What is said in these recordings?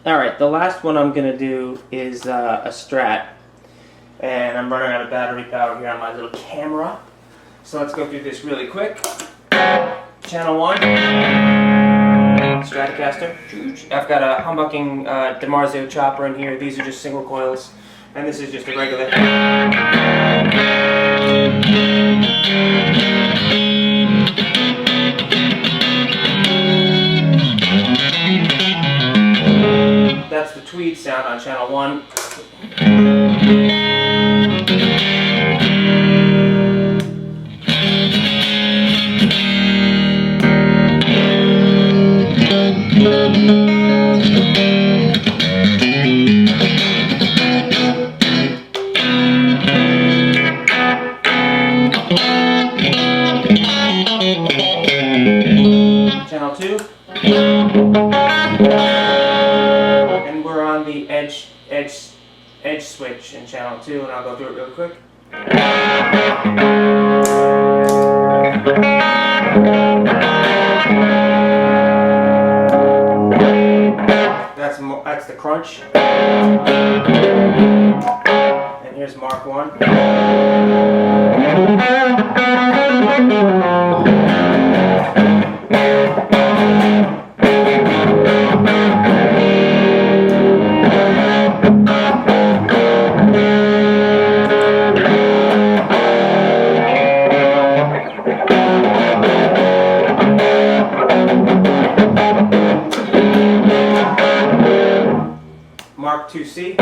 Alright, the last one I'm going to do is a Strat. And I'm running out of battery power here on my little camera. So let's go through this really quick. Channel 1, Stratocaster. I've got a humbucking DiMarzio Chopper in here. These are just single coils. And this is just a regular. That's the tweed sound on channel 1. Channel 2. And we're on the edge switch in channel 2, and I'll go through it real quick. That's the crunch. And here's Mark 1. Mark 2C.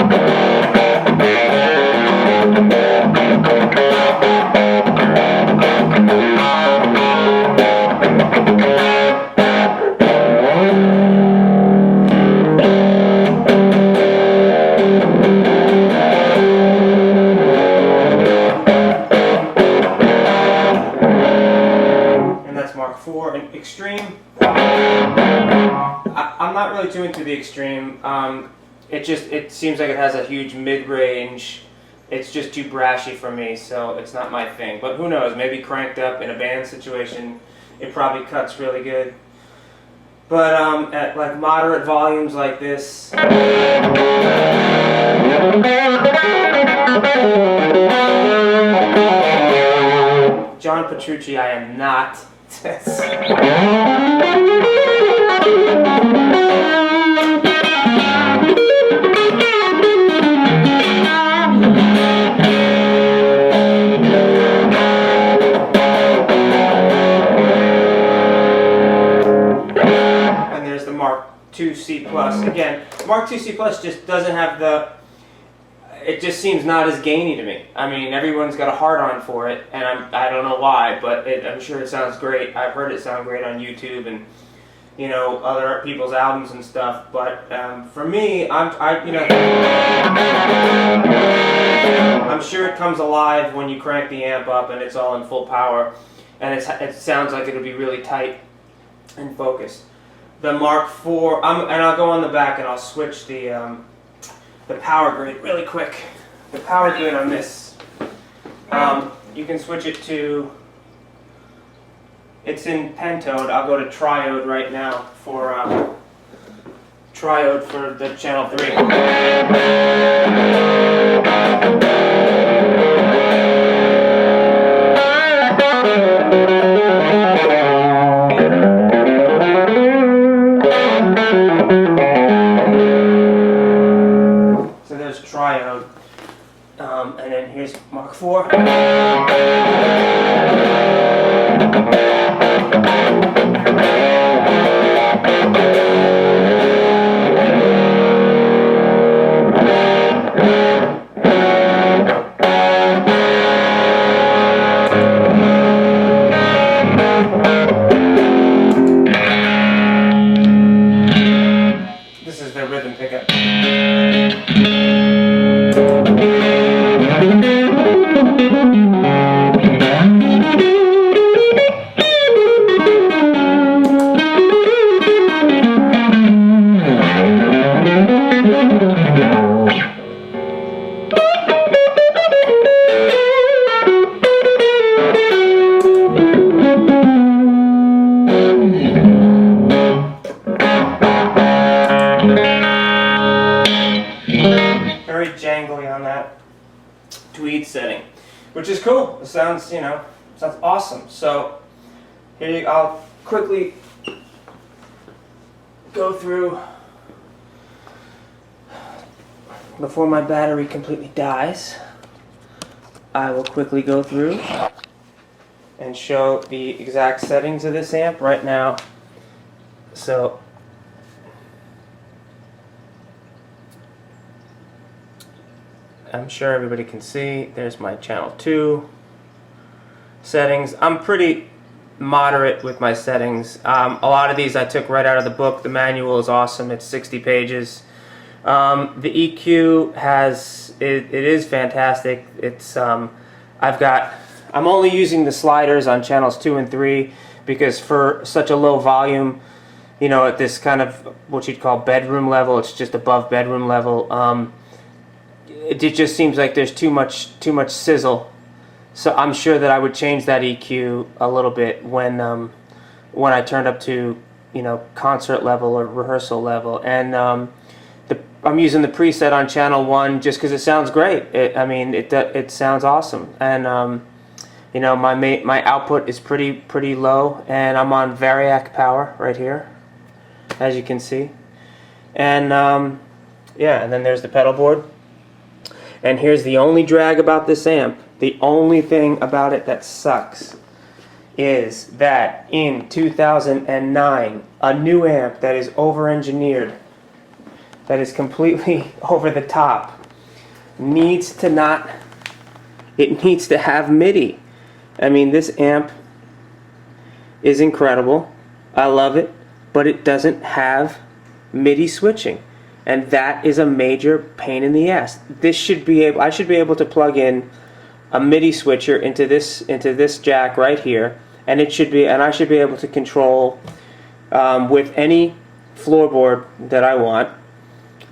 And that's Mark 4 and Extreme. I'm not really too into the Extreme. It seems like it has a huge mid-range. It's just too brashy for me, so it's not my thing. But who knows, maybe cranked up in a band situation, it probably cuts really good. But at like moderate volumes like this, John Petrucci, I am not. Mark 2C Plus. Again, Mark 2C Plus just doesn't have the, it just seems not as gainy to me. I mean, everyone's got a hard-on for it, and I don't know why, but I'm sure it sounds great. I've heard it sound great on YouTube and, you know, other people's albums and stuff, but for me, I'm sure it comes alive when you crank the amp up and it's all in full power, and it sounds like it'll be really tight and focused. The Mark IV, and I'll go on the back and I'll switch the power grid really quick. The power grid on this, you can switch it to, it's in pentode. I'll go to triode right now for triode for the channel 3. Triode, and then here's Mark IV. This is the rhythm pickup. very jangly on that tweed setting, which is cool. It sounds, you know, sounds awesome. So here I'll quickly go through before my battery completely dies. I will quickly go through and show the exact settings of this amp right now. So I'm sure everybody can see, there's my channel 2 settings. I'm pretty moderate with my settings. A lot of these I took right out of the book. The manual is awesome. It's 60 pages. The EQ it is fantastic. It's I'm only using the sliders on channels 2 and 3 because for such a low volume, you know, at this kind of what you'd call bedroom level, it's just above bedroom level. It just seems like there's too much sizzle. So I'm sure that I would change that EQ a little bit when I turned up to, you know, concert level or rehearsal level. And I'm using the preset on channel 1 just because it sounds great. It sounds awesome. And you know, my output is pretty low, and I'm on Variac power right here, as you can see. And yeah, and then there's the pedal board. And here's the only drag about this amp. The only thing about it that sucks is that in 2009, a new amp that is over-engineered, that is completely over the top, needs to have MIDI. I mean, this amp is incredible. I love it, but it doesn't have MIDI switching. And that is a major pain in the ass. I should be able to plug in a MIDI switcher into this jack right here, and I should be able to control with any floorboard that I want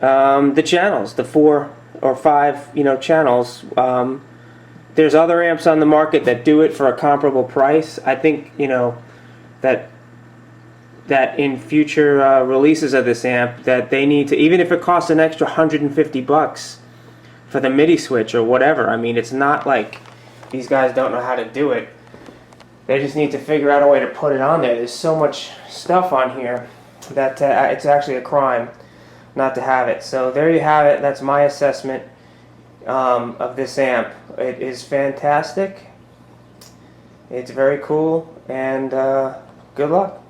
the channels, the 4 or 5, you know, channels. There's other amps on the market that do it for a comparable price. I think, you know, that in future releases of this amp, that they need to, even if it costs an extra $150 for the MIDI switch or whatever. I mean, it's not like these guys don't know how to do it. They just need to figure out a way to put it on there. There's so much stuff on here that it's actually a crime not to have it. So there you have it. That's my assessment of this amp. It is fantastic. It's very cool, and good luck.